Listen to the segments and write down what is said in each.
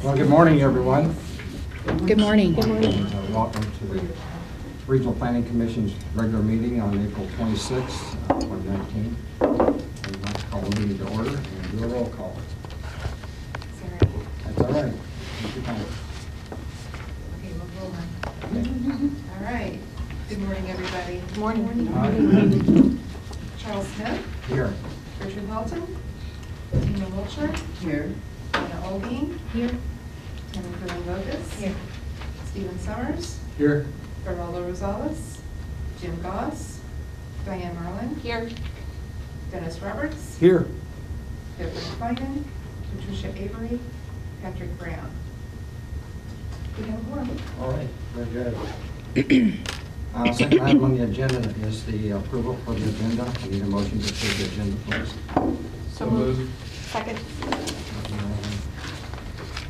Well, good morning, everyone. Good morning. And, welcome to the Regional Planning Commission's regular meeting on April 26, 2019. We'd like to call the meeting to order and do a roll call. That's all right. Take your time. Okay, we'll roll on. All right. Good morning, everybody. Good morning. All Charles Smith, Here. Richard Helton, Tina Wiltshire. Here. Anna Olguin. Here. Tammy Curran-Locust. Here. Stephen Summers. Here. Geraldo Rosales. Jim Goss. Diane Marlin. Here. Dennis Roberts. Here. Deborah Feinen. Patricia Avery. Patrick Brown. We have one. All right, very good. Second item on the agenda is the approval for the agenda. I need a motion to approve the agenda, please. So moved. Second.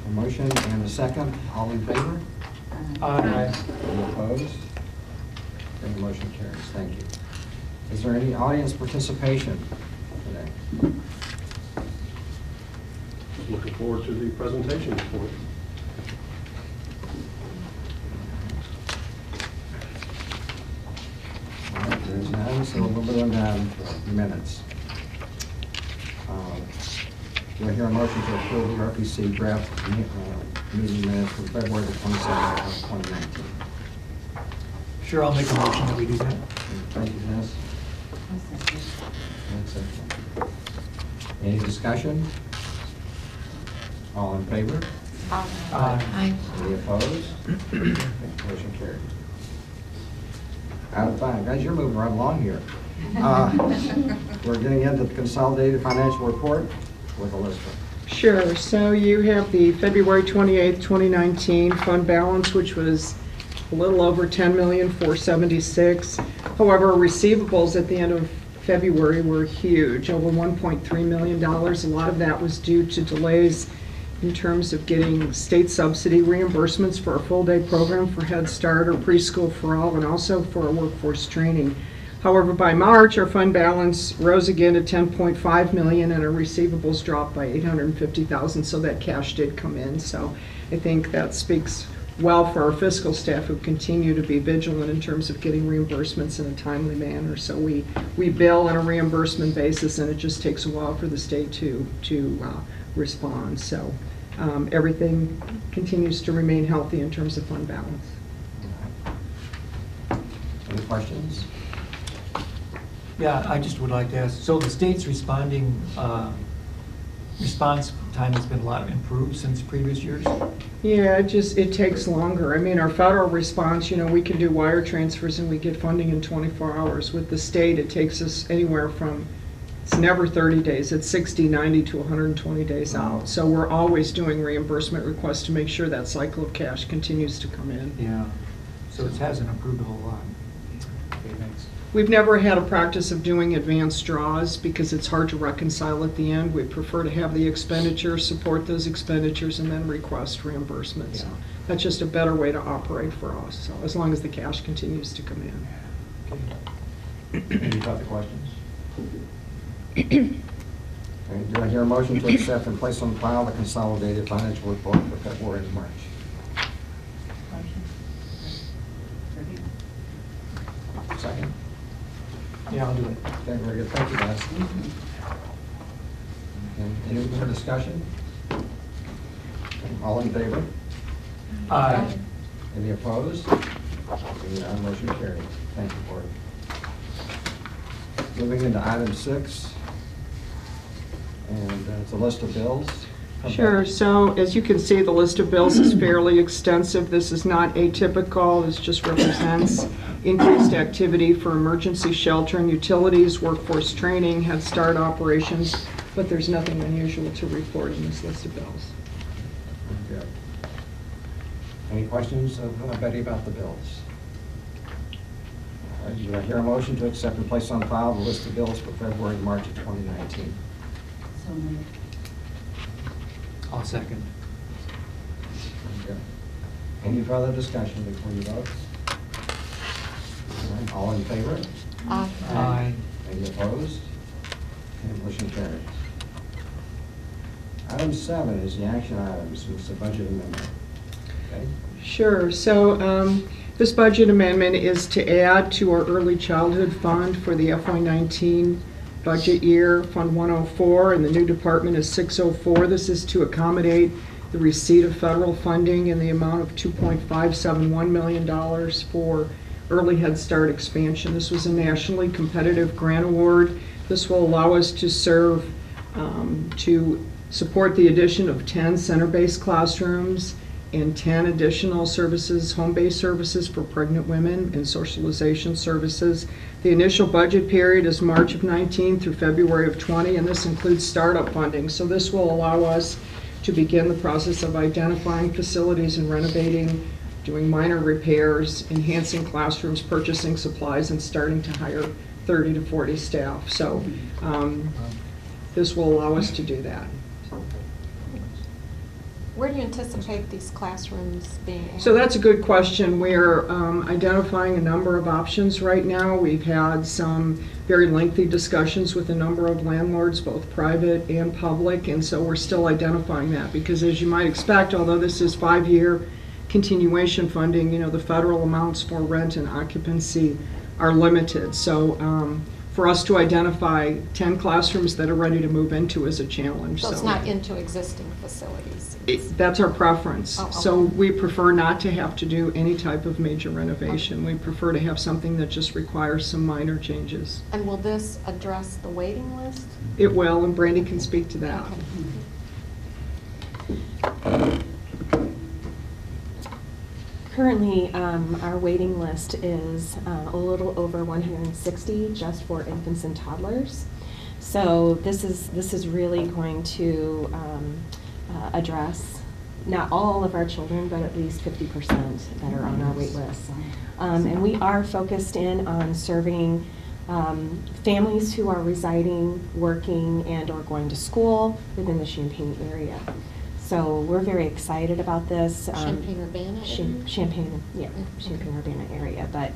A motion and a second. All in favor? Aye. Any opposed? Then the motion carries. Thank you. Is there any audience participation today? Looking forward to the presentation report. All right, there's none, so we'll move on down to minutes. Do I hear a motion to approve the RPC draft meeting minutes for February the 27th of 2019? Sure, I'll make a motion that we do that. Thank you, Dennis. One second. Any discussion? All in favor? Aye. Any opposed? Motion carried. Out of time. Guys, you're moving right along here. We're getting into the consolidated financial report with a list of. Sure. So you have the February 28th, 2019 fund balance, which was a little over $10,476,000. However, receivables at the end of February were huge, over $1.3 million. A lot of that was due to delays in terms of getting state subsidy reimbursements for a full-day program for Headstart or preschool for all, and also for our workforce training. However, by March, our fund balance rose again to $10.5 million, and our receivables dropped by $850,000, so that cash did come in. So I think that speaks well for our fiscal staff, who continue to be vigilant in terms of getting reimbursements in a timely manner. So we bill on a reimbursement basis, and it just takes a while for the state to respond. So everything continues to remain healthy in terms of fund balance. Any questions? Yeah, I just would like to ask, so the state's responding, response time has been a lot improved since previous years? Yeah, it takes longer. I mean, our federal response, we can do wire transfers and we get funding in 24 hours. With the state, it takes us anywhere from, it's never 30 days, it's 60, 90 to 120 days out. So we're always doing reimbursement requests to make sure that cycle of cash continues to come in. Yeah, so it hasn't improved a whole lot. Okay, thanks. We've never had a practice of doing advanced draws because it's hard to reconcile at the end. We prefer to have the expenditure, support those expenditures, and then request reimbursement. So that's just a better way to operate for us, so as long as the cash continues to come in. Any other questions? Okay, do I hear a motion to accept and place on file the consolidated financial report for February and March? Second? Yeah, I'll do it. Okay, very good. Thank you, guys. Okay, any more discussion? Okay, all in favor? Aye. Any opposed? None, motion carried. Thank you, Board. Moving into item 6, and it's a list of bills. Sure. So as you can see, the list of bills is fairly extensive. This is not atypical. This just represents increased activity for emergency shelter and utilities, workforce training, Head Start operations, but there's nothing unusual to report in this list of bills. Good. Any questions of Betty about the bills? All right, do I hear a motion to accept and place on file the list of bills for February and March of 2019? So moved. I'll second. Okay. Any further discussion before you vote? All right, all in favor? Aye. Any opposed? And motion carries. Item 7 is the action items. It's a budget amendment. Okay. Sure. So this budget amendment is to add to our early childhood fund for the FY19 budget year, Fund 104, and the new department is 604. This is to accommodate the receipt of federal funding in the amount of $2.571 million for early Head Start expansion. This was a nationally competitive grant award. This will allow us to serve, to support the addition of 10 center-based classrooms and 10 additional services, home-based services for pregnant women and socialization services. The initial budget period is March of 19 through February of 20, and this includes startup funding. So this will allow us to begin the process of identifying facilities and renovating, doing minor repairs, enhancing classrooms, purchasing supplies, and starting to hire 30 to 40 staff. So this will allow us to do that. Where do you anticipate these classrooms being at? So that's a good question. We're identifying a number of options right now. We've had some very lengthy discussions with a number of landlords, both private and public, and so we're still identifying that because, as you might expect, although this is 5-year continuation funding, you know, the federal amounts for rent and occupancy are limited. So for us to identify 10 classrooms that are ready to move into is a challenge. So it's not into existing facilities? That's our preference. Oh, okay. So we prefer not to have to do any type of major renovation. We prefer to have something that just requires some minor changes. And will this address the waiting list? It will, and Brandy can speak to that. Okay. Currently, our waiting list is a little over 160 just for infants and toddlers. So this is really going to address not all of our children, but at least 50% that are on our wait list. And we are focused in on serving families who are residing, working, and or going to school within the Champaign area. So we're very excited about this. Champaign-Urbana area? Champaign, yeah, Champaign-Urbana area. But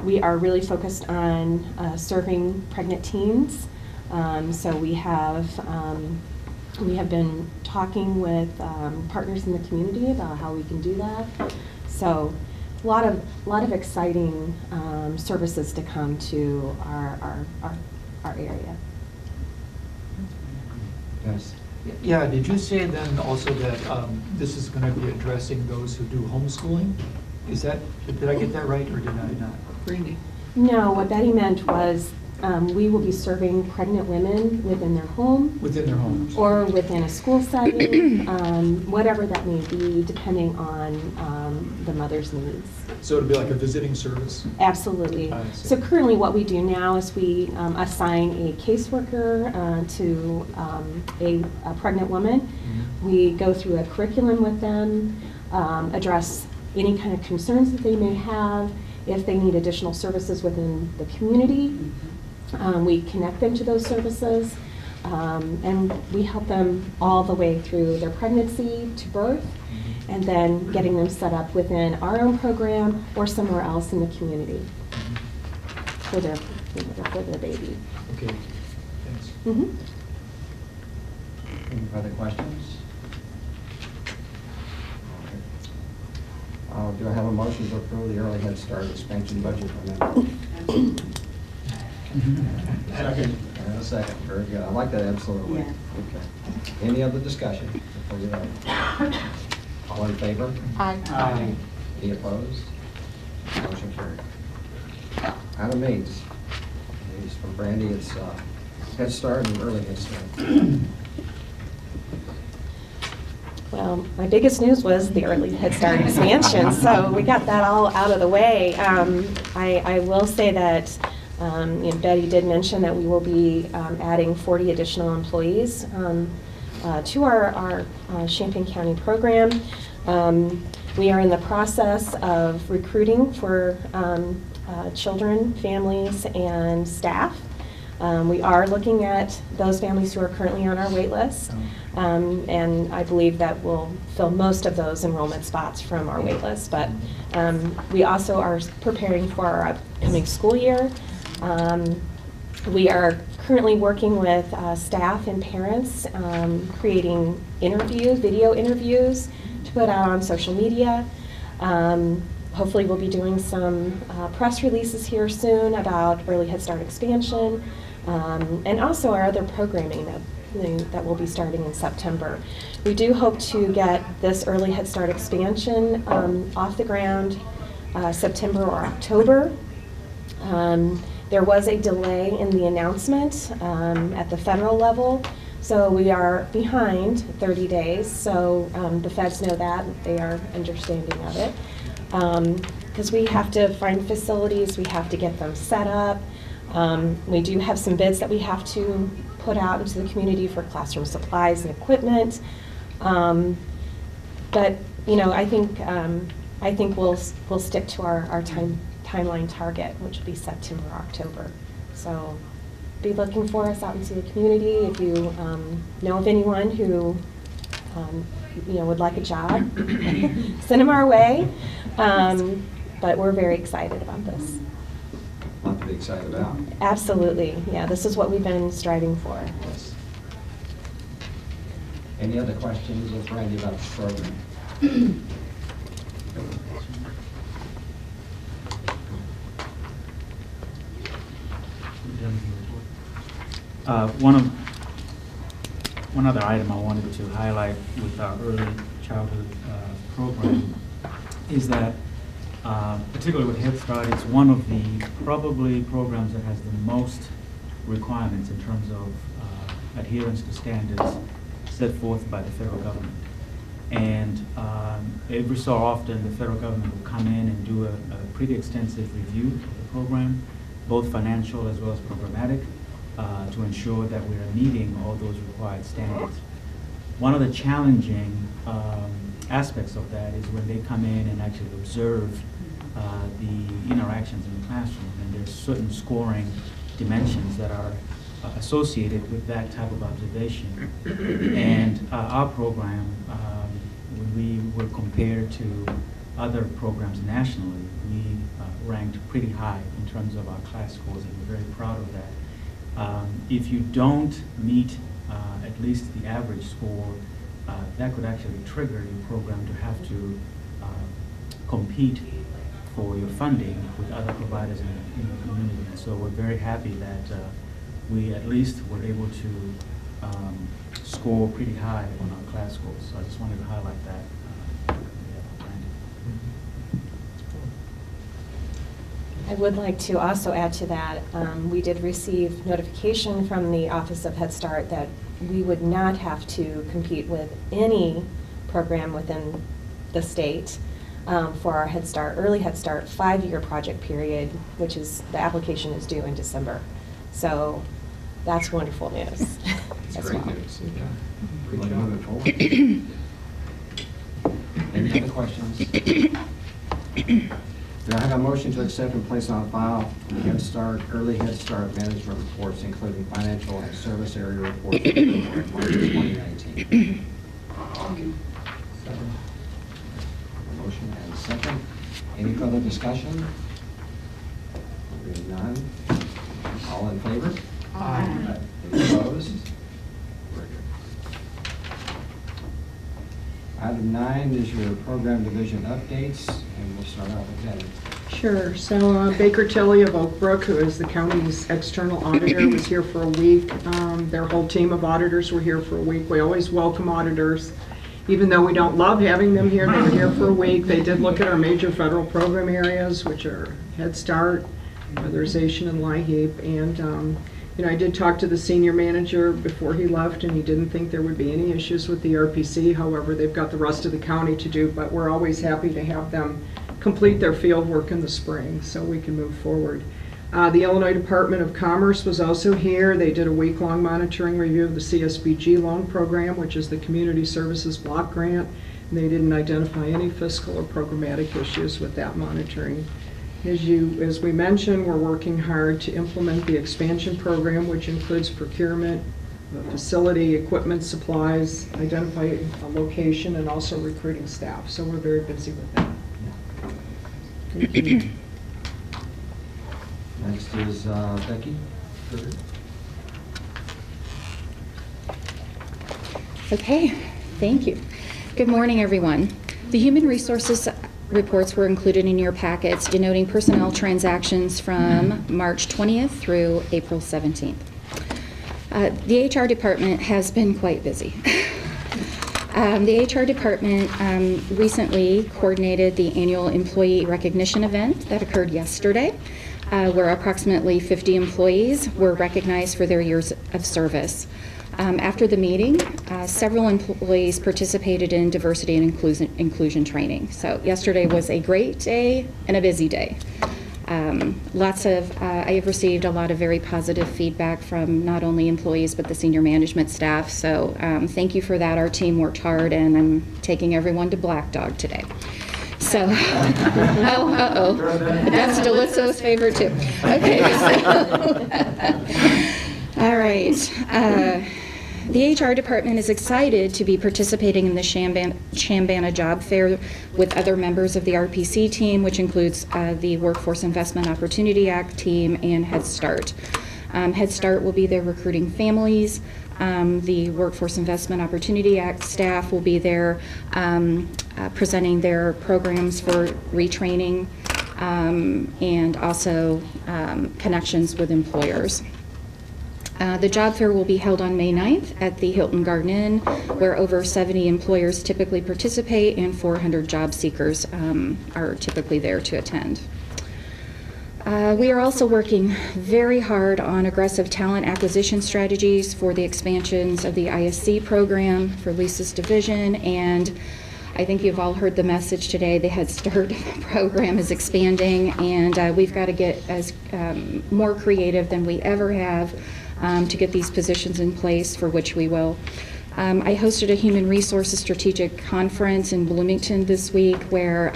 we are really focused on serving pregnant teens. So we have been talking with partners in the community about how we can do that. So a lot of exciting services to come to our area. Yes. Yeah, did you say then also that this is going to be addressing those who do homeschooling? Is that, did I get that right or did I not? Brandy. No, what Betty meant was we will be serving pregnant women within their home Within their homes? or within a school setting, whatever that may be, depending on the mother's needs. So it'll be like a visiting service? Absolutely. I see. So currently what we do now is we assign a caseworker to a pregnant woman. Mm-hmm. We go through a curriculum with them, address any kind of concerns that they may have, if they need additional services within the community. We connect them to those services, and we help them all the way through their pregnancy to birth, and then getting them set up within our own program or somewhere else in the community for their, for their baby. Okay, thanks. Mhm. Any further questions? All right. Do I have a motion to approve the early Head Start expansion budget amendment? Second. And a second, very good. I like that, absolutely. Yeah. Okay. Any other discussion before you vote? All in favor? Aye. Any opposed? Motion carried. Item 8 is from Brandy. It's Head Start and early Head Start. Well, my biggest news was the early Head Start expansion, so we got that all out of the way. I will say that Betty did mention that we will be adding 40 additional employees to our Champaign County program. We are in the process of recruiting for children, families, and staff. We are looking at those families who are currently on our wait list, and I believe that we'll fill most of those enrollment spots from our wait list. But we also are preparing for our upcoming school year. We are currently working with staff and parents, creating interviews, video interviews to put out on social media. Hopefully we'll be doing some press releases here soon about early Head Start expansion, and also our other programming that will be starting in September. We do hope to get this early Head Start expansion off the ground September or October. There was a delay in the announcement at the federal level, so we are behind 30 days. So the feds know that, they are understanding of it. Because we have to find facilities, we have to get them set up. We do have some bids that we have to put out into the community for classroom supplies and equipment. But you know, I think we'll stick to our timeline target, which will be September, October. So be looking for us out into the community. If you know of anyone who you know would like a job, send them our way. But we're very excited about this. Lot to be excited about. Absolutely, yeah. This is what we've been striving for. Yes. Any other questions of Randy about the program? One other item I wanted to highlight with our early childhood program is that, particularly with Head Start, it's one of the probably programs that has the most requirements in terms of adherence to standards set forth by the federal government. And every so often, the federal government will come in and do a pretty extensive review of the program, both financial as well as programmatic, to ensure that we are meeting all those required standards. One of the challenging aspects of that is when they come in and actually observe the interactions in the classroom, and there's certain scoring dimensions that are associated with that type of observation. And our program, when we were compared to other programs nationally, we ranked pretty high in terms of our class scores, and we're very proud of that. If you don't meet at least the average score, that could actually trigger your program to have to compete for your funding with other providers in the community. And so we're very happy that we at least were able to score pretty high on our class scores. So I just wanted to highlight that. I would like to also add to that, we did receive notification from the Office of Head Start that we would not have to compete with any program within the state for our Head Start, early Head Start 5-year project period, which is, the application is due in December. So that's wonderful news. It's as great well. news. Yeah. Really moving forward. Any other questions? Do I have a motion to accept and place on file the Head Start, early Head Start management reports, including financial and service area reports for February 2019? A motion and a second. Any further discussion? Hearing none. All in favor? Aye. Any opposed? Very good. Item 9 is your program division updates, and we'll start out with Debbie. Sure. So Baker Tilly of Oak Brook, who is the county's external auditor, was here for a week. Their whole team of auditors were here for a week. We always welcome auditors. Even though we don't love having them here, they were here for a week. They did look at our major federal program areas, which are Head Start, Weatherization, and LIHEAP. And you know, I did talk to the senior manager before he left, and he didn't think there would be any issues with the RPC. However, they've got the rest of the county to do, but we're always happy to have them complete their field work in the spring so we can move forward. The Illinois Department of Commerce was also here. They did a week-long monitoring review of the CSBG loan program, which is the Community Services Block Grant, and they didn't identify any fiscal or programmatic issues with that monitoring. As we mentioned, we're working hard to implement the expansion program, which includes procurement, facility, equipment, supplies, identify a location, and also recruiting staff. So we're very busy with that. Next is Becky. Okay, thank you. Good morning, everyone. The human resources reports were included in your packets denoting personnel transactions from March 20th through April 17th. The HR department has been quite busy. The HR department recently coordinated the annual employee recognition event that occurred yesterday, where approximately 50 employees were recognized for their years of service. After the meeting, several employees participated in diversity and inclusion training. So yesterday was a great day and a busy day. I have received a lot of very positive feedback from not only employees but the senior management staff. So thank you for that. Our team worked hard, and I'm taking everyone to Black Dog today. So, that's Delizio's favorite too. Okay, so, all right. The HR department is excited to be participating in the Champaign Job Fair with other members of the RPC team, which includes the Workforce Investment Opportunity Act team and Headstart. Headstart will be there recruiting families. The Workforce Investment Opportunity Act staff will be there presenting their programs for retraining and also connections with employers. The job fair will be held on May 9th at the Hilton Garden Inn, where over 70 employers typically participate and 400 job seekers are typically there to attend. We are also working very hard on aggressive talent acquisition strategies for the expansions of the ISC program for Lisa's division, and I think you've all heard the message today. The Headstart program is expanding, and we've got to get as more creative than we ever have to get these positions in place, for which we will. I hosted a human resources strategic conference in Bloomington this week, where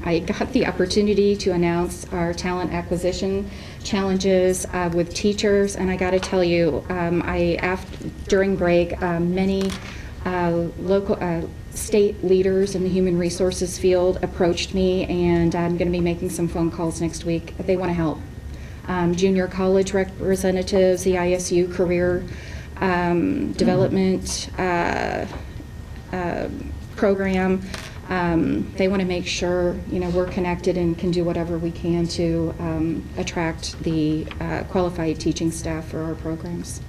I got the opportunity to announce our talent acquisition challenges with teachers, and I got to tell you, during break, many local state leaders in the human resources field approached me, and I'm going to be making some phone calls next week. They want to help. Junior college representatives, the ISU career development program. They want to make sure we're connected and can do whatever we can to attract the qualified teaching staff for our programs.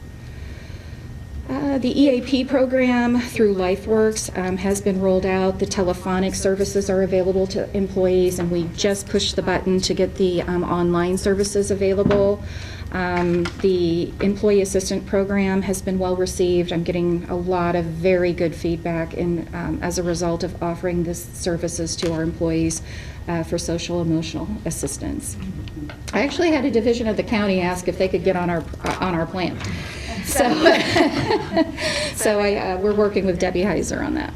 The EAP program through LifeWorks has been rolled out. The telephonic services are available to employees, and we just pushed the button to get the online services available. The employee assistant program has been well received. I'm getting a lot of very good feedback as a result of offering this services to our employees for social emotional assistance. I actually had a division of the county ask if they could get on our plan. So, we're working with Debbie Heiser on that.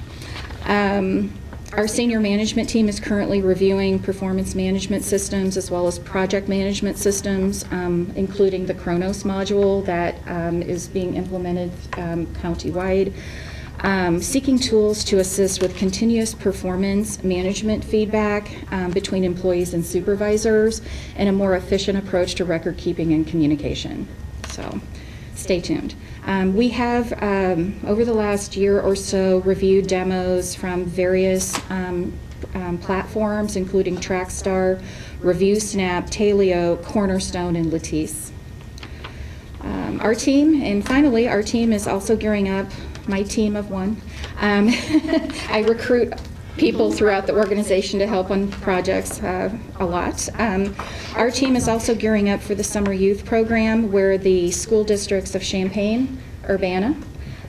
Our senior management team is currently reviewing performance management systems as well as project management systems, including the Kronos module that is being implemented countywide. Seeking tools to assist with continuous performance management feedback between employees and supervisors, and a more efficient approach to record keeping and communication. So stay tuned. We have, over the last year or so, reviewed demos from various platforms, including Trackstar, ReviewSnap, Taleo, Cornerstone, and Lattice. Our team is also gearing up, my team of one. I recruit people throughout the organization to help on projects a lot. Our team is also gearing up for the summer youth program, where the school districts of Champaign, Urbana,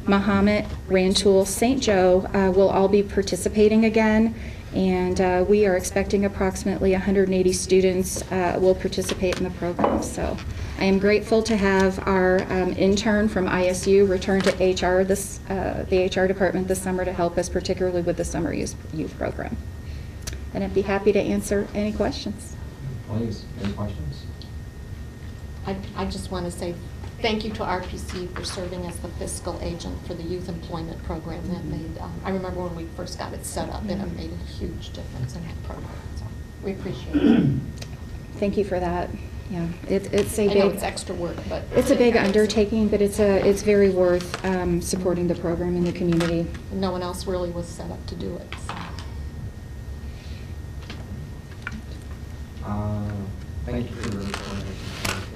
Mahomet, Rantoul, St. Joe will all be participating again, and we are expecting approximately 180 students will participate in the program. So I am grateful to have our intern from ISU return to HR, the HR department this summer, to help us particularly with the summer youth program. And I'd be happy to answer any questions. Please, any questions? I just want to say thank you to RPC for serving as the fiscal agent for the youth employment program. That made, I remember when we first got it set up, and it made a huge difference in that program. So we appreciate it. Thank you for that. Yeah, it's a I know big, it's extra work, but. it's a big undertaking, but it's very worth supporting the program in the community. No one else really was set up to do it, so. Thank you for the report.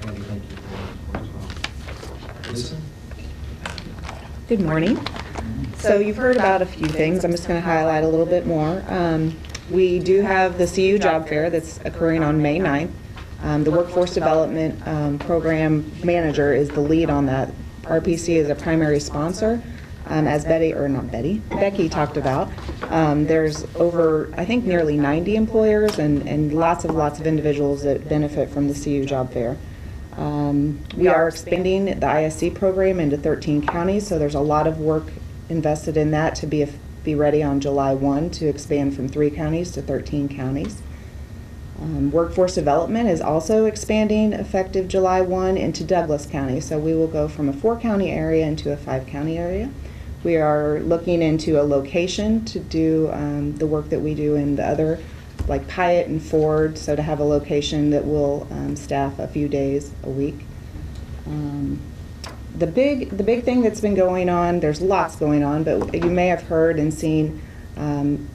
Andy, thank you for the report as well. Lisa? Good morning. So you've heard about a few things. I'm just going to highlight a little bit more. We do have the CU Job Fair that's occurring on May 9th. The Workforce Development Program Manager is the lead on that. RPC is a primary sponsor. As Becky talked about. There's over, I think, nearly 90 employers and lots of individuals that benefit from the CU Job Fair. We are expanding the ISC program into 13 counties, so there's a lot of work invested in that to be ready on July 1 to expand from 3 counties to 13 counties. Workforce development is also expanding effective July 1 into Douglas County, so we will go from a 4-county area into a 5-county area. We are looking into a location to do the work that we do in the other, like Piatt and Ford, so to have a location that will staff a few days a week. The big thing that's been going on, there's lots going on, but you may have heard and seen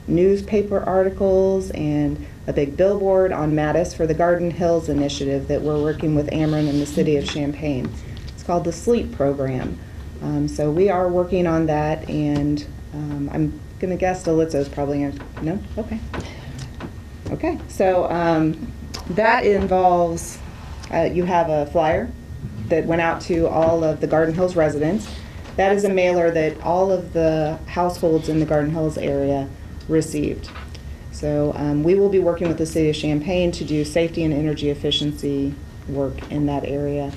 newspaper articles and a big billboard on Mattis for the Garden Hills initiative that we're working with Ameren and the city of Champaign. It's called the SLEEP program. So we are working on that, and I'm going to guess Delizzo's probably going to, no? Okay. Okay, so that involves, you have a flyer that went out to all of the Garden Hills residents. That is a mailer that all of the households in the Garden Hills area received. So we will be working with the city of Champaign to do safety and energy efficiency work in that area.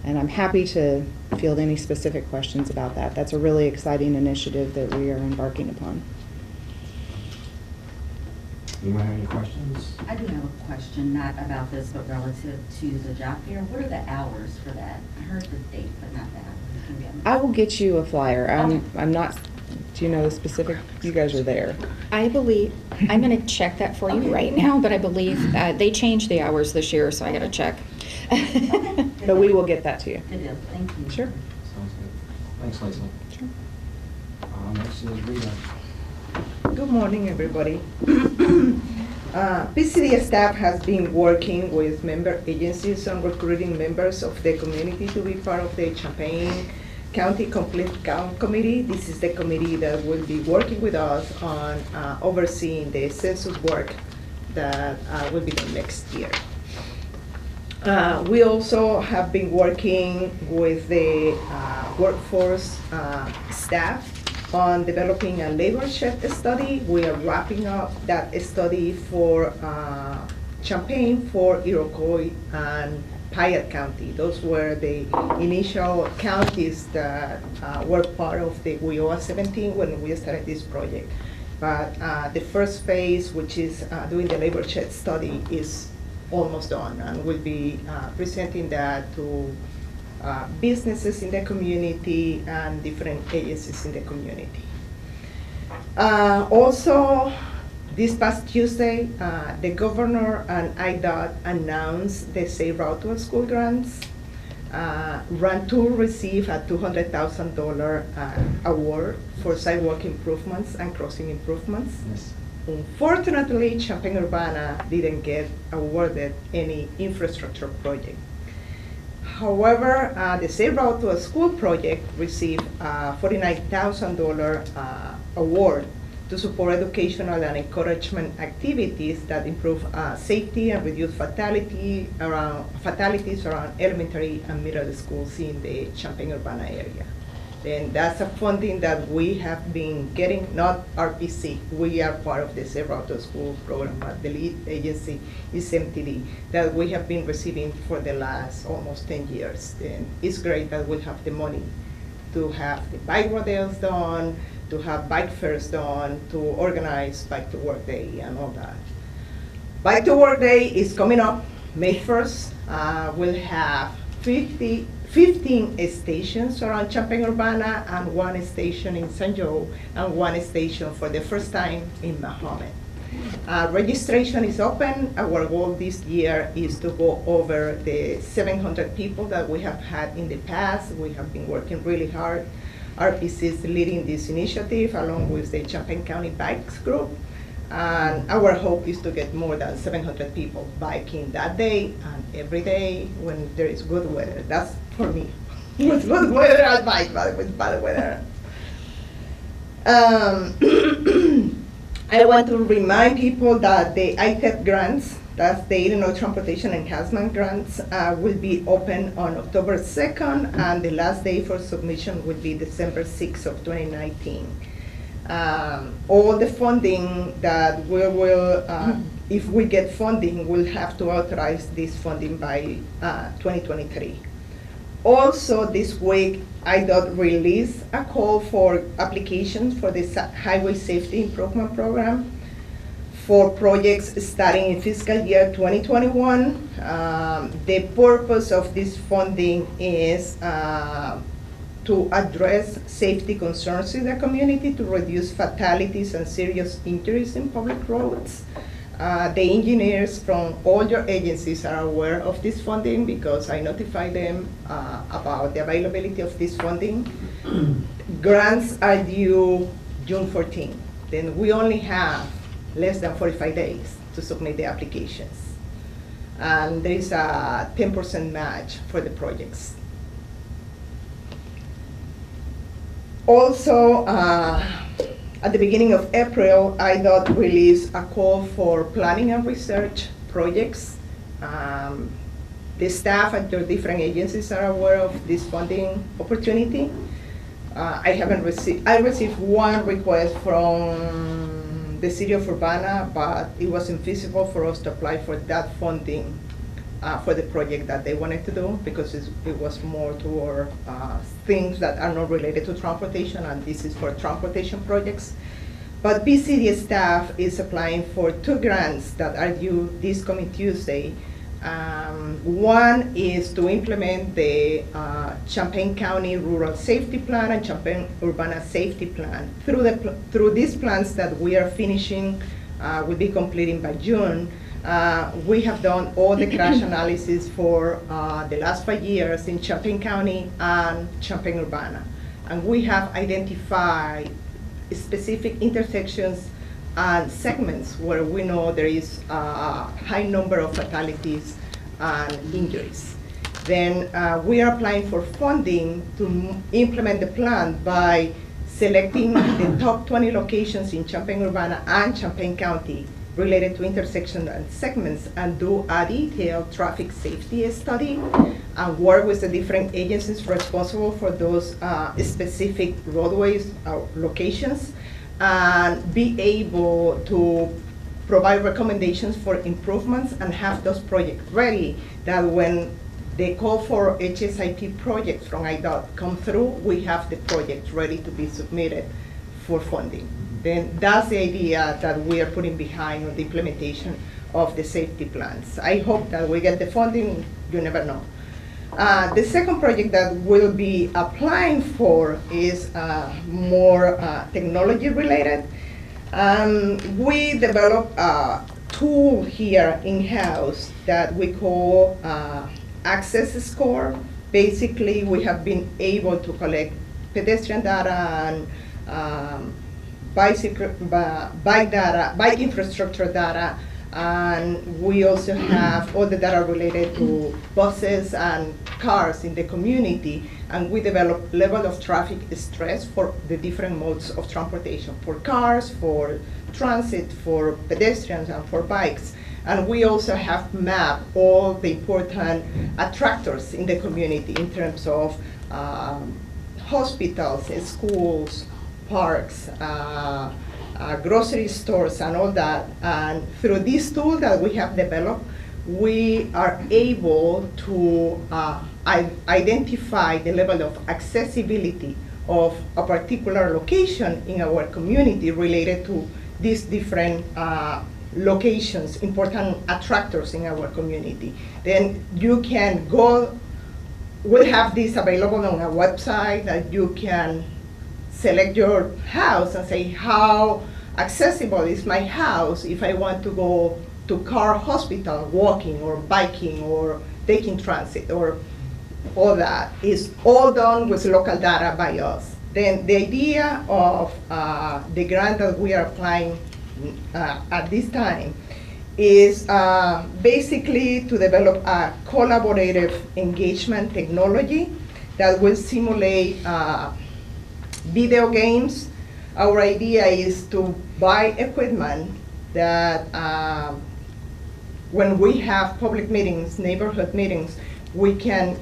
And I'm happy to field any specific questions about that. That's a really exciting initiative that we are embarking upon. Anyone have any questions? I do have a question, not about this, but relative to the job fair. What are the hours for that? I heard the date, but not the hours. Can we have- I will get you a flyer. I'm not, do you know the specific? You guys are there. I believe, I'm going to check that for you right now, but I believe they changed the hours this year, so I got to check. But we will get that to you. Good deal. Thank you. Sure. Sounds good. Thanks, Lisa. Sure. Next is Rita. Good morning, everybody. PCD staff has been working with member agencies on recruiting members of the community to be part of the Champaign County Complete Count Committee. This is the committee that will be working with us on overseeing the census work that will be done next year. We also have been working with the workforce staff on developing a labor check study. We are wrapping up that study for Champaign, for Iroquois, and Piatt County. Those were the initial counties that were part of the WIOA 17 when we started this project. But the first phase, which is doing the labor check study, is almost done, and we'll be presenting that to businesses in the community and different agencies in the community. Also, this past Tuesday, the governor and IDOT announced the Safe Route to School grants. Rantoul received a $200,000 award for sidewalk improvements and crossing improvements. Yes. Unfortunately, Champaign-Urbana didn't get awarded any infrastructure project. However, the Safe Route to a School project received a $49,000 award to support educational and encouragement activities that improve safety and reduce fatalities around elementary and middle schools in the Champaign-Urbana area. And that's a funding that we have been getting, not RPC. We are part of the Safe Route to School program, but the lead agency is MTD, that we have been receiving for the last almost 10 years. And it's great that we have the money to have the bike rodeos done, to have bike fairs done, to organize Bike to Work Day and all that. Bike to Work Day is coming up May 1st. We'll have 15 stations around Champaign-Urbana and 1 station in San Joe and 1 station for the first time in Mahomet. Registration is open. Our goal this year is to go over the 700 people that we have had in the past. We have been working really hard. RPC is leading this initiative along with the Champaign County Bikes Group. And our hope is to get more than 700 people biking that day and every day when there is good weather. That's for me. With good weather, I'll bike, but with bad weather. I want to remind people that the ITEP grants, that's the Illinois Transportation Enhancement Grants, will be open on October 2nd, and the last day for submission will be December 6th of 2019. All the funding that we will, if we get funding, we'll have to authorize this funding by 2023. Also, this week, IDOT released a call for applications for the Highway Safety Improvement Program for projects starting in fiscal year 2021. The purpose of this funding is to address safety concerns in the community, to reduce fatalities and serious injuries in public roads. The engineers from all your agencies are aware of this funding because I notified them about the availability of this funding. Grants are due June 14. Then we only have less than 45 days to submit the applications. And there is a 10% match for the projects. Also, at the beginning of April, IDOT released a call for planning and research projects. The staff at your different agencies are aware of this funding opportunity. I received one request from the city of Urbana, but it wasn't feasible for us to apply for that funding for the project that they wanted to do because it was more toward things that are not related to transportation, and this is for transportation projects. But BCD staff is applying for 2 grants that are due this coming Tuesday. One is to implement the Champaign County Rural Safety Plan and Champaign Urbana Safety Plan. Through these plans that we are finishing, we'll be completing by June, we have done all the crash analysis for the last 5 years in Champaign County and Champaign Urbana. And we have identified specific intersections and segments where we know there is a high number of fatalities and injuries. Then we are applying for funding to implement the plan by selecting the top 20 locations in Champaign Urbana and Champaign County related to intersections and segments, and do a detailed traffic safety study and work with the different agencies responsible for those specific roadways locations, and be able to provide recommendations for improvements and have those projects ready, that when the call for HSIP projects from IDOT come through, we have the projects ready to be submitted for funding. Then that's the idea that we are putting behind on the implementation of the safety plans. I hope that we get the funding, you never know. The second project that we'll be applying for is more technology related. We developed a tool here in-house that we call Access Score. Basically, we have been able to collect pedestrian data and bike data, bike infrastructure data, and we also have all the data related to buses and cars in the community, and we develop level of traffic stress for the different modes of transportation, for cars, for transit, for pedestrians, and for bikes. And we also have mapped all the important attractors in the community in terms of hospitals, schools, parks, grocery stores, and all that. And through this tool that we have developed, we are able to identify the level of accessibility of a particular location in our community related to these different locations, important attractors in our community. Then you can go, we'll have this available on our website that you can select your house and say how accessible is my house if I want to go to car hospital, walking or biking or taking transit or all that is all done with local data by us. Then the idea of the grant that we are applying at this time is basically to develop a collaborative engagement technology that will simulate video games. Our idea is to buy equipment that when we have public meetings, neighborhood meetings, we can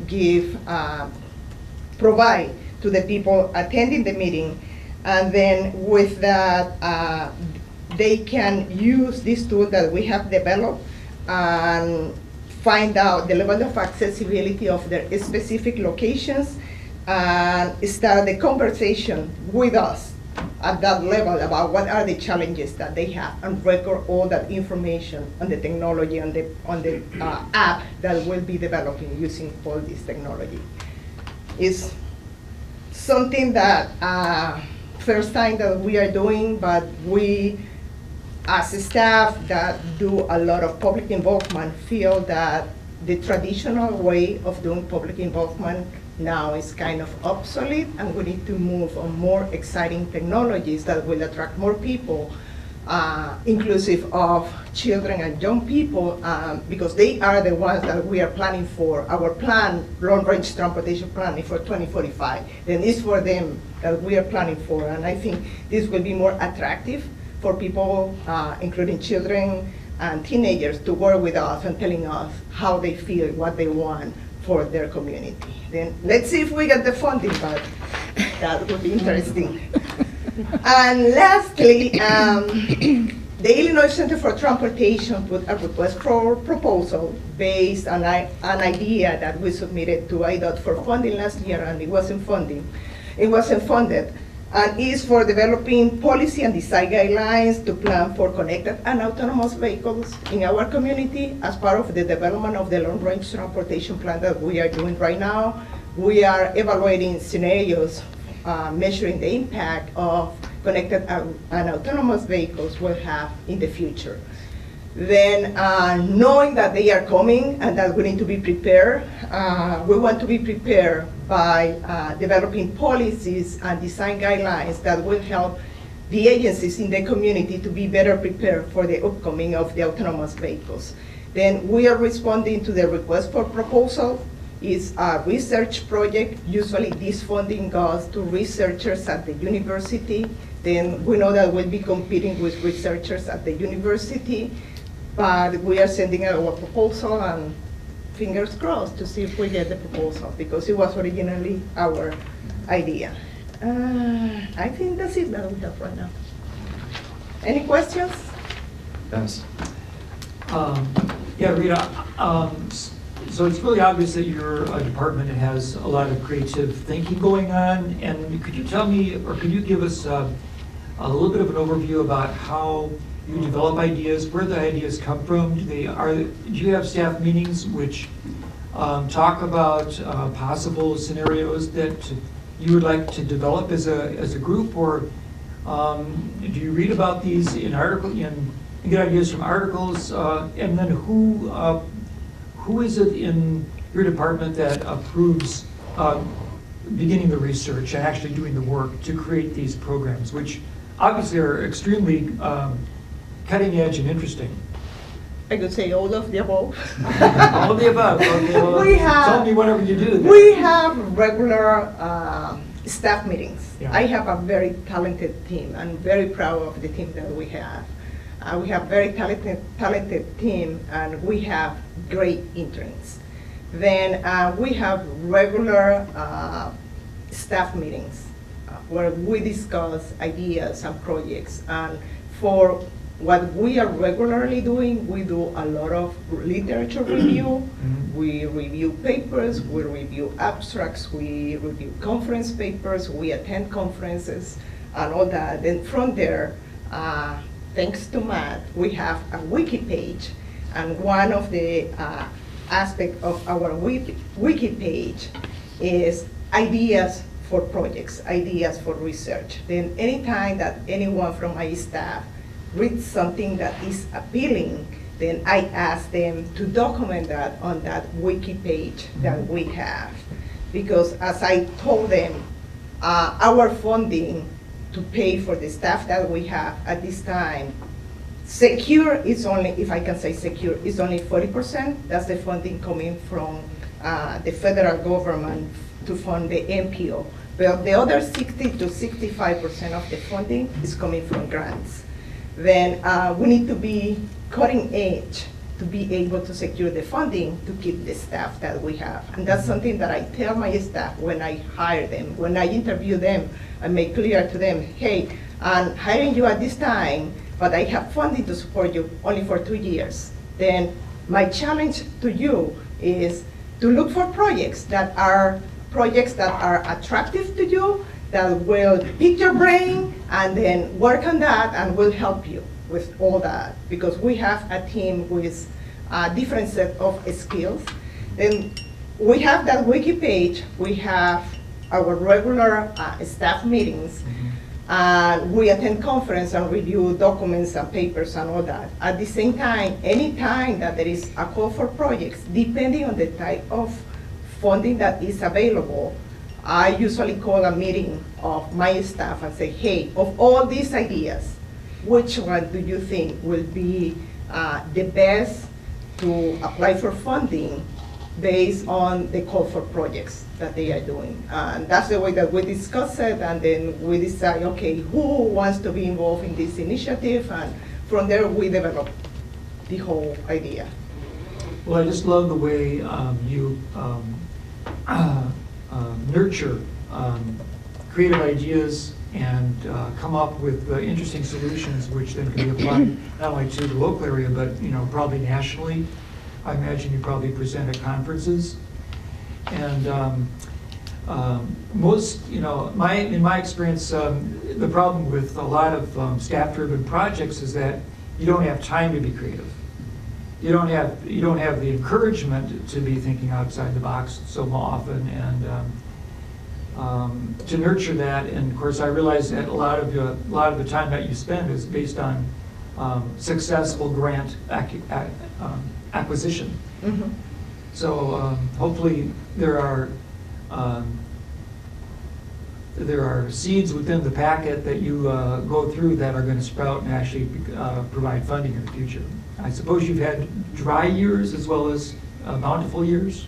provide to the people attending the meeting, and then with that, they can use this tool that we have developed and find out the level of accessibility of their specific locations and start the conversation with us at that level about what are the challenges that they have and record all that information on the technology on the app that we'll be developing using all this technology. It's something that first time that we are doing, but we as a staff that do a lot of public involvement feel that the traditional way of doing public involvement now is kind of obsolete, and we need to move on more exciting technologies that will attract more people, inclusive of children and young people, because they are the ones that we are planning for. Our plan, long-range transportation plan, is for 2045. Then it's for them that we are planning for, and I think this will be more attractive for people, including children and teenagers, to work with us and telling us how they feel, what they want for their community. Then let's see if we get the funding, but that would be interesting. And lastly, the Illinois Center for Transportation put a request for proposal based on an idea that we submitted to IDOT for funding last year, and it wasn't funded. And is for developing policy and design guidelines to plan for connected and autonomous vehicles in our community as part of the development of the long-range transportation plan that we are doing right now. We are evaluating scenarios, measuring the impact of connected and autonomous vehicles will have in the future. Then knowing that they are coming and that we need to be prepared, we want to be prepared by developing policies and design guidelines that will help the agencies in the community to be better prepared for the upcoming of the autonomous vehicles. Then we are responding to the request for proposal. It's a research project. Usually this funding goes to researchers at the university. Then we know that we'll be competing with researchers at the university, but we are sending out our proposal and fingers crossed to see if we get the proposal, because it was originally our idea. I think that's it that we have right now. Any questions? Yes. Yeah, Rita, so it's really obvious that you're a department that has a lot of creative thinking going on, and could you tell me, or could you give us a little bit of an overview about how you develop ideas, where the ideas come from? Do you have staff meetings which talk about possible scenarios that you would like to develop as a group, or do you read about these in articles, and get ideas from articles, and then who is it in your department that approves beginning the research and actually doing the work to create these programs, which obviously are extremely cutting edge and interesting? I could say all of the above. All of the above. Okay, well, tell me whatever you do. We have regular staff meetings. Yeah. I have a very talented team. I'm very proud of the team that we have. We have very talented team, and we have great interns. Then we have regular staff meetings where we discuss ideas and projects. And for what we are regularly doing, we do a lot of literature review. We review papers, we review abstracts, we review conference papers, we attend conferences and all that. Then from there, thanks to Matt, we have a wiki page. And one of the aspects of our wiki page is ideas for projects, ideas for research. Then anytime that anyone from my staff reads something that is appealing, then I ask them to document that on that wiki page that we have. Because as I told them, our funding to pay for the staff that we have at this time, secure is only, if I can say secure, is only 40%. That's the funding coming from the federal government to fund the NPO. But the other 60 to 65% of the funding is coming from grants. Then we need to be cutting edge to be able to secure the funding to keep the staff that we have. And that's something that I tell my staff when I hire them. When I interview them, I make clear to them, hey, I'm hiring you at this time, but I have funding to support you only for 2 years. Then my challenge to you is to look for projects that are attractive to you, that will pick your brain, and then work on that, and will help you with all that, because we have a team with a different set of skills. Then we have that wiki page, we have our regular staff meetings, and we attend conference and review documents and papers and all that. At the same time, any time that there is a call for projects, depending on the type of funding that is available, I usually call a meeting of my staff and say, hey, of all these ideas, which one do you think will be the best to apply for funding based on the call for projects that they are doing? And that's the way that we discuss it, and then we decide, okay, who wants to be involved in this initiative, and from there we develop the whole idea. Well, I just love the way you nurture creative ideas and come up with interesting solutions, which then can be applied not only to the local area, but probably nationally. I imagine you probably present at conferences, and most, in my experience, the problem with a lot of staff-driven projects is that you don't have time to be creative. You don't have the encouragement to be thinking outside the box so often, and to nurture that. And of course, I realize that a lot of the time that you spend is based on successful grant acquisition. Mm-hmm. So hopefully there are seeds within the packet that you go through that are going to sprout and actually provide funding in the future. I suppose you've had dry years as well as bountiful years?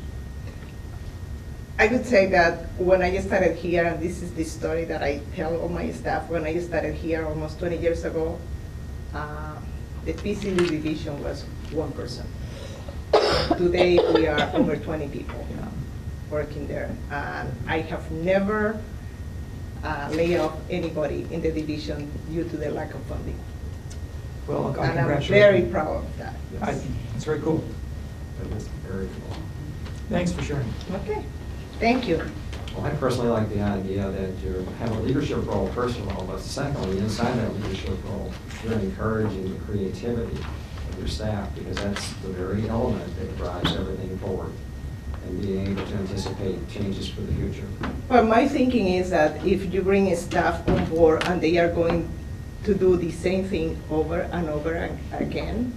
I would say that when I started here, and this is the story that I tell all my staff, when I started here almost 20 years ago, the PCD division was 1%. Today, we are over 20 people working there. And I have never laid off anybody in the division due to the lack of funding. Well, And I'm congratulations. very proud of that. It's very cool. That is very cool. Thanks for sharing. Okay, thank you. Well, I personally like the idea that you have a leadership role, first of all, but secondly, inside that leadership role, you're encouraging the creativity of your staff, because that's the very element that drives everything forward, and being able to anticipate changes for the future. Well, my thinking is that if you bring a staff on board and they are going to do the same thing over and over again,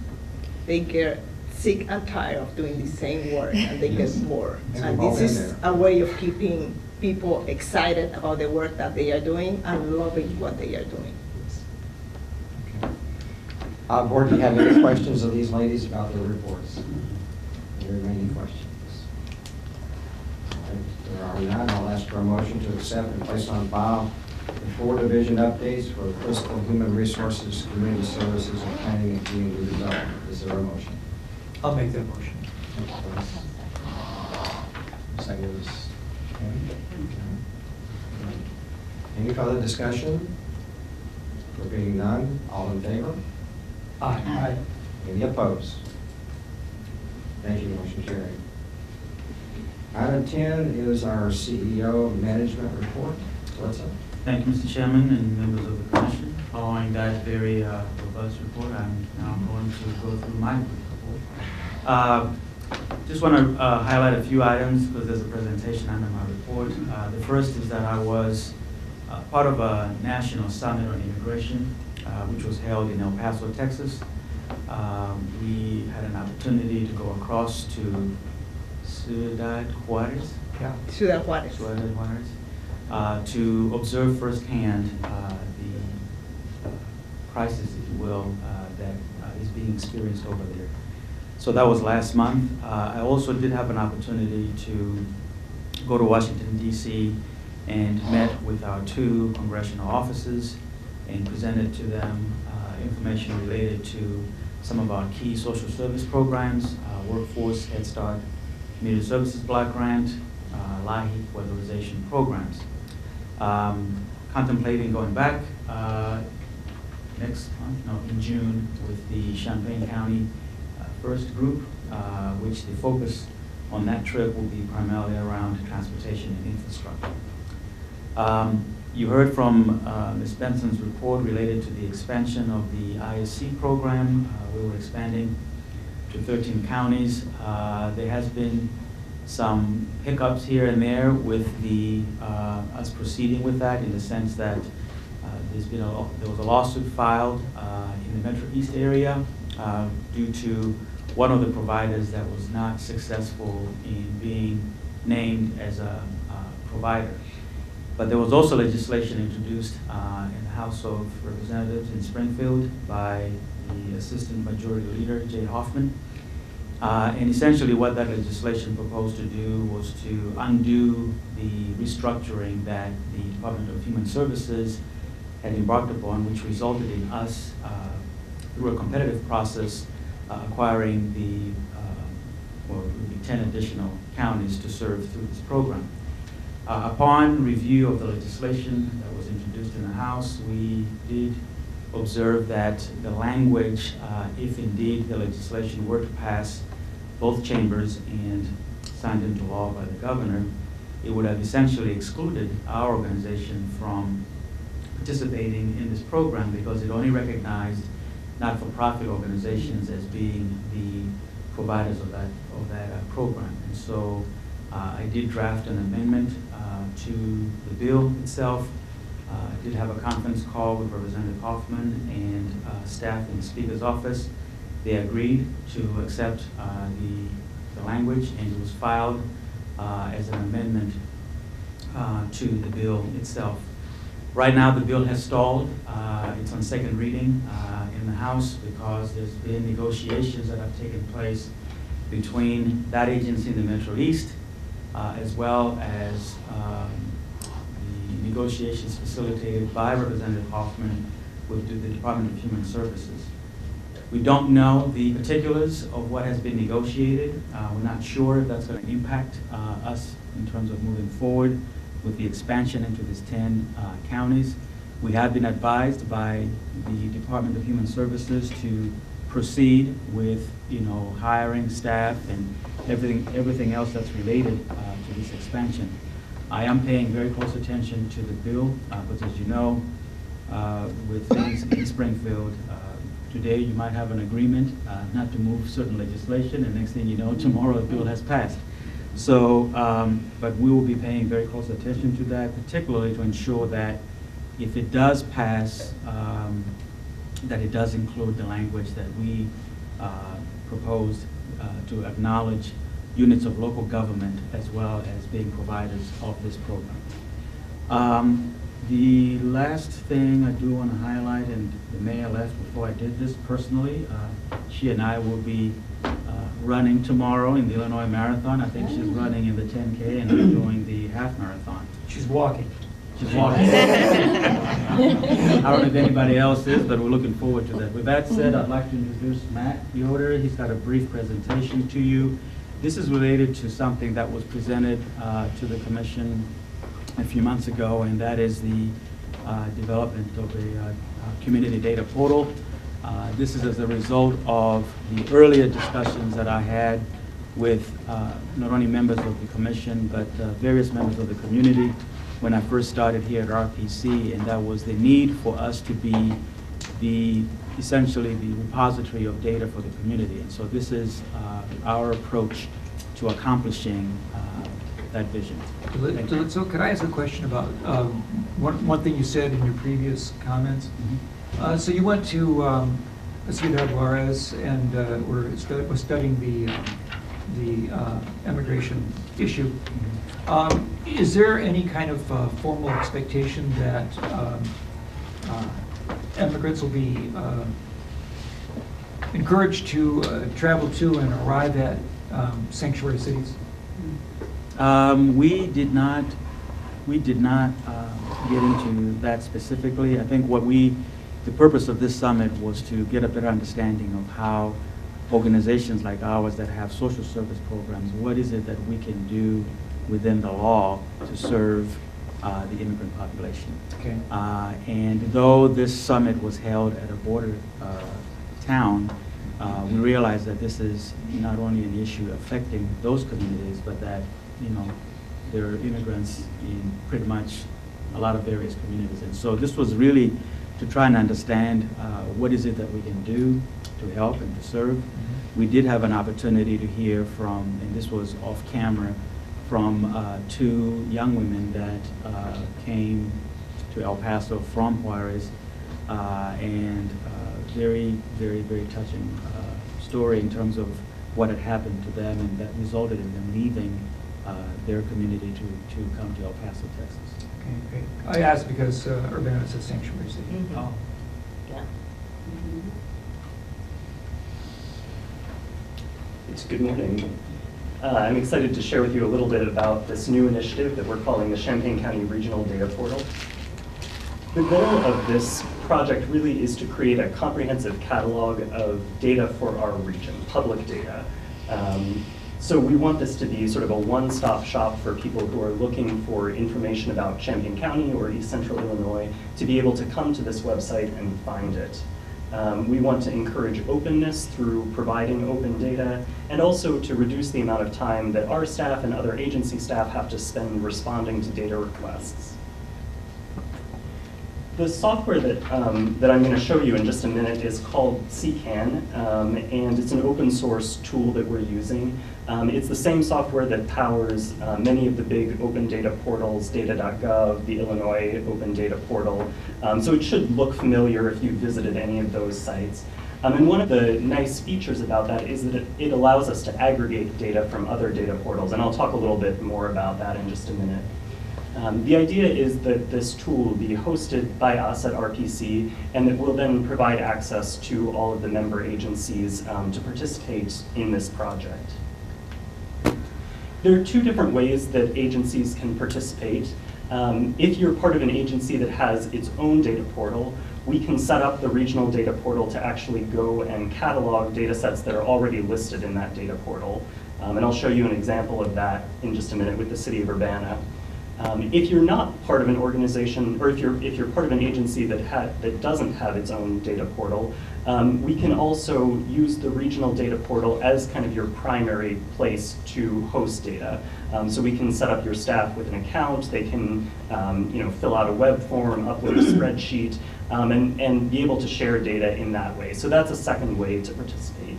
they get sick and tired of doing the same work, and they get bored. And this is a way of keeping people excited about the work that they are doing and loving what they are doing. Okay. Board, do you have any questions of these ladies about their reports? Are there any questions? All right, there are none. I'll ask for a motion to accept and place on file the 4 division updates for fiscal, human resources, community services, and planning and community development. Is there a motion? I'll make that motion. Second is any further discussion? There being none, all in favor? Aye. Any opposed? Thank you, motion carried. Item 10 is our CEO management report. What's up? Thank you, Mr. Chairman and members of the Commission. Following that very robust report, I'm now going to go through my report. Just want to highlight a few items because there's a presentation under my report. The first is that I was part of a national summit on immigration, which was held in El Paso, Texas. We had an opportunity to go across to Ciudad Juarez. Ciudad Juarez. Ciudad Juarez, to observe firsthand the crisis, if you will, that is being experienced over there. So that was last month. I also did have an opportunity to go to Washington, D.C. and met with our 2 congressional offices and presented to them information related to some of our key social service programs, workforce, Headstart, community services block grant, LIHEAP weatherization programs. Contemplating going back next month, no, in June, with the Champaign County first group, which the focus on that trip will be primarily around transportation and infrastructure. You heard from Ms. Benson's report related to the expansion of the ISC program. We were expanding to 13 counties. There has been some hiccups here and there with us proceeding with that, in the sense that there was a lawsuit filed in the Metro East area due to one of the providers that was not successful in being named as a provider. But there was also legislation introduced in the House of Representatives in Springfield by the Assistant Majority Leader, Jay Hoffman. And essentially what that legislation proposed to do was to undo the restructuring that the Department of Human Services had embarked upon, which resulted in us, through a competitive process, acquiring the 10 additional counties to serve through this program. Upon review of the legislation that was introduced in the House, we did observe that the language, if indeed the legislation were to pass both chambers and signed into law by the governor, it would have essentially excluded our organization from participating in this program, because it only recognized not-for-profit organizations as being the providers of that program. And so I did draft an amendment to the bill itself. I did have a conference call with Representative Hoffman and staff in the Speaker's office. They agreed to accept the language, and it was filed as an amendment to the bill itself. Right now, the bill has stalled. It's on second reading in the House because there's been negotiations that have taken place between that agency in the Metro East, as well as the negotiations facilitated by Representative Hoffman with the Department of Human Services. We don't know the particulars of what has been negotiated. We're not sure if that's going to impact us in terms of moving forward with the expansion into these 10 counties. We have been advised by the Department of Human Services to proceed with, hiring staff and everything else that's related to this expansion. I am paying very close attention to the bill, because as you know, with things in Springfield, today you might have an agreement not to move certain legislation, and next thing you know, tomorrow a bill has passed. So, but we will be paying very close attention to that, particularly to ensure that if it does pass, that it does include the language that we proposed to acknowledge units of local government as well as being providers of this program. The last thing I do want to highlight, and the mayor left before I did this personally, she and I will be running tomorrow in the Illinois Marathon. I think she's running in the 10K and I'm doing the half marathon. She's walking. She's walking. I don't know if anybody else is, but we're looking forward to that. With that said, I'd like to introduce Matt Yoder. He's got a brief presentation to you. This is related to something that was presented to the commission a few months ago, and that is the development of a community data portal. This is as a result of the earlier discussions that I had with not only members of the commission, but various members of the community when I first started here at RPC, and that was the need for us to be essentially the repository of data for the community. And so this is our approach to accomplishing that vision. Thank you. So could I ask a question about one thing you said in your previous comments? So you went to Ciudad Juarez and was studying the immigration issue. Is there any kind of formal expectation that immigrants will be encouraged to travel to and arrive at sanctuary cities? We did not get into that specifically. I think the purpose of this summit was to get a better understanding of how organizations like ours that have social service programs, what is it that we can do within the law to serve the immigrant population. Okay. And though this summit was held at a border town, we realized that this is not only an issue affecting those communities, but that, there are immigrants in pretty much a lot of various communities. And so this was really to try and understand what is it that we can do to help and to serve. Mm-hmm. We did have an opportunity to hear from, and this was off camera, from 2 young women that came to El Paso from Juarez, and very, very, very touching story in terms of what had happened to them, and that resulted in them leaving their community to come to El Paso, Texas. Okay, great. I asked because Urbana is a sanctuary city. Mhm. Oh. Yeah. Good morning. I'm excited to share with you a little bit about this new initiative that we're calling the Champaign County Regional Data Portal. The goal of this project really is to create a comprehensive catalog of data for our region, public data. So we want this to be sort of a one-stop shop for people who are looking for information about Champaign County or East Central Illinois to be able to come to this website and find it. We want to encourage openness through providing open data, and also to reduce the amount of time that our staff and other agency staff have to spend responding to data requests. The software that I'm going to show you in just a minute is called SeekAn, and it's an open source tool that we're using. It's the same software that powers many of the big open data portals, data.gov, the Illinois Open Data Portal. So it should look familiar if you've visited any of those sites. And one of the nice features about that is that it allows us to aggregate data from other data portals, and I'll talk a little bit more about that in just a minute. The idea is that this tool will be hosted by us at RPC, and that will then provide access to all of the member agencies to participate in this project. There are 2 different ways that agencies can participate. If you're part of an agency that has its own data portal, we can set up the regional data portal to actually go and catalog data sets that are already listed in that data portal. And I'll show you an example of that in just a minute with the city of Urbana. If you're not part of an organization, or if you're part of an agency that doesn't have its own data portal, we can also use the regional data portal as kind of your primary place to host data. So we can set up your staff with an account. They can fill out a web form, upload a spreadsheet, and be able to share data in that way. So that's a second way to participate.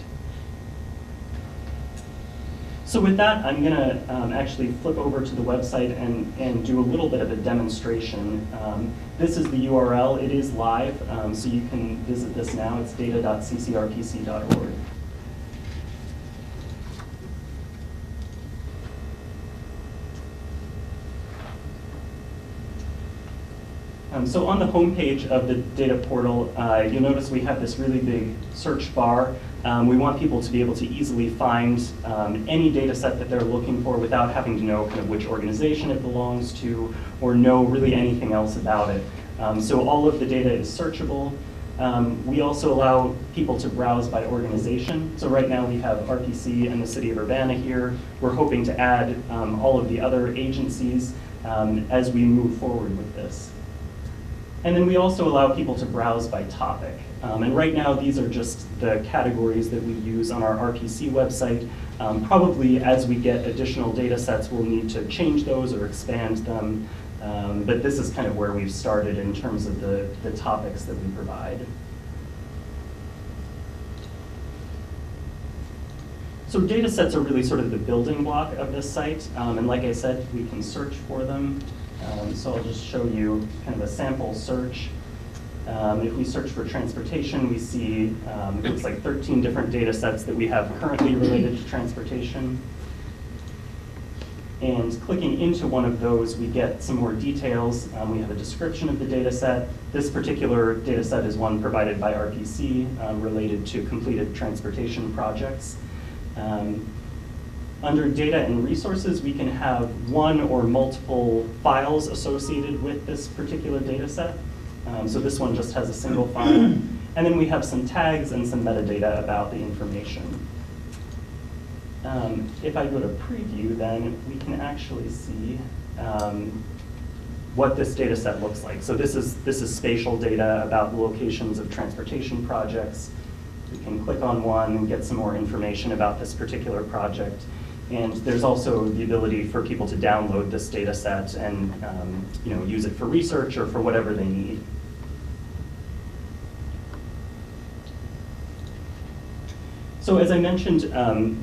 So with that, I'm going to actually flip over to the website and do a little bit of a demonstration. This is the URL. It is live, so you can visit this now. It's data.ccrpc.org. So on the home page of the data portal, you'll notice we have this really big search bar. We want people to be able to easily find any data set that they're looking for without having to know kind of which organization it belongs to or know really anything else about it. So all of the data is searchable. We also allow people to browse by organization. So right now we have RPC and the city of Urbana here. We're hoping to add all of the other agencies as we move forward with this. And then we also allow people to browse by topic. And right now, these are just the categories that we use on our RPC website. Probably as we get additional data sets, we'll need to change those or expand them. But this is kind of where we've started in terms of the topics that we provide. So data sets are really sort of the building block of this site. And like I said, we can search for them. So I'll just show you kind of a sample search. If we search for transportation, we see it looks like 13 different data sets that we have currently related to transportation. And clicking into one of those, we get some more details. We have a description of the data set. This particular data set is one provided by RPC related to completed transportation projects. Under data and resources, we can have one or multiple files associated with this particular data set. So this one just has a single file. And then we have some tags and some metadata about the information. If I go to preview, then we can actually see what this data set looks like. So this is spatial data about the locations of transportation projects. We can click on one and get some more information about this particular project. And there's also the ability for people to download this data set and use it for research or for whatever they need. So as I mentioned,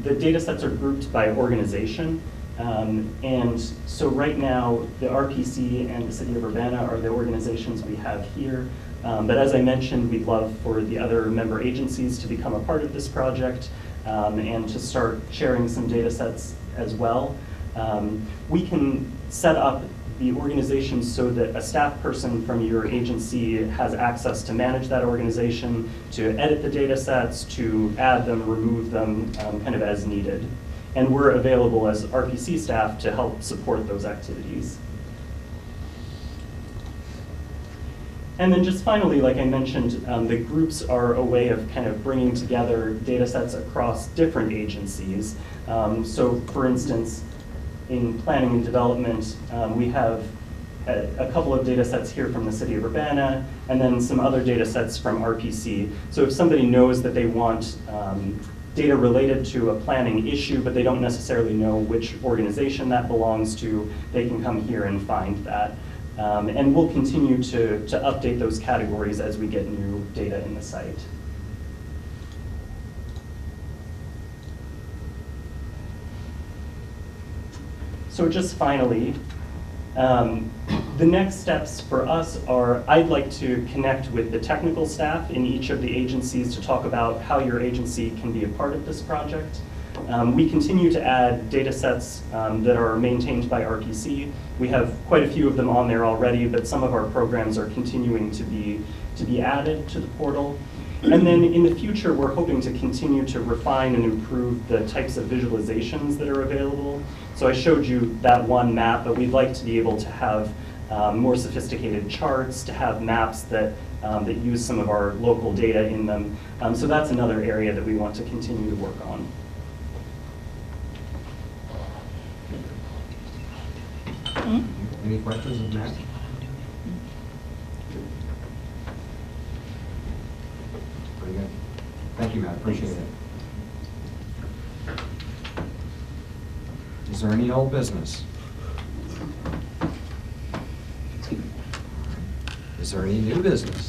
the data sets are grouped by organization. And so right now, the RPC and the City of Urbana are the organizations we have here. But as I mentioned, we'd love for the other member agencies to become a part of this project and to start sharing some data sets as well. We can set up the organization so that a staff person from your agency has access to manage that organization, to edit the data sets, to add them, remove them, kind of as needed. And we're available as RPC staff to help support those activities. And then just finally, like I mentioned, the groups are a way of kind of bringing together data sets across different agencies. So for instance, in planning and development, we have a couple of data sets here from the City of Urbana, and then some other data sets from RPC. So if somebody knows that they want data related to a planning issue, but they don't necessarily know which organization that belongs to, they can come here and find that. And we'll continue to update those categories as we get new data in the site. So just finally, the next steps for us are, I'd like to connect with the technical staff in each of the agencies to talk about how your agency can be a part of this project. We continue to add data sets that are maintained by RPC. We have quite a few of them on there already, but some of our programs are continuing to be added to the portal. And then in the future, we're hoping to continue to refine and improve the types of visualizations that are available. So I showed you that one map, but we'd like to be able to have more sophisticated charts, to have maps that use some of our local data in them. So that's another area that we want to continue to work on. Any questions of Matt? Pretty good. Thank you, Matt. Appreciate it. Is there any old business? Is there any new business?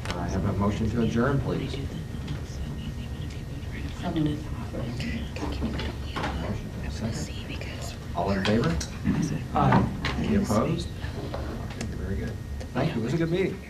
Can I have a motion to adjourn, please? Motion, second. All in favor? Aye. Any opposed? Okay, very good. Thank you. It was a good meeting.